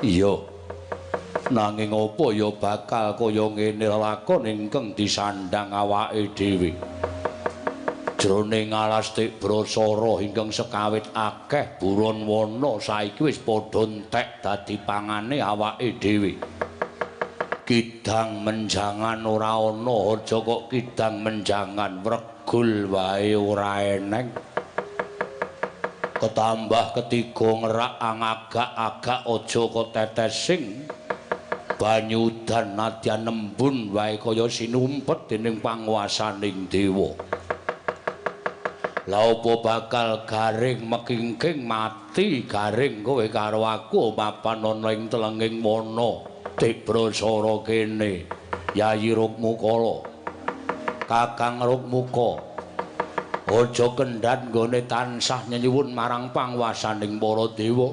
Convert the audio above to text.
Iya. Nanging apa ya bakal kaya ngene lakon ingkang disandang awake dhewe. Jroning alastik brasara ingkang sekawit akeh buron wana saiki wis padha entek dadi pangane awake dhewe. Kidang menjangan ora ana, aja kok kidang menjangan wregul wae ora eneng. Ketambah ketiga ngerak angagak-agak aja kok tetesing banyu udan nadyan nembun wae kaya sinumpet dening panguwasaning dewa. Lah apa bakal garing mekingking mati garing kowe karo aku mapan ana ing telenging wana dik brasara kene Yayi Rukmukala. Kakang Rukmuka aja kendhat nggone tansah nyuwun marang panguwasaning para dewa.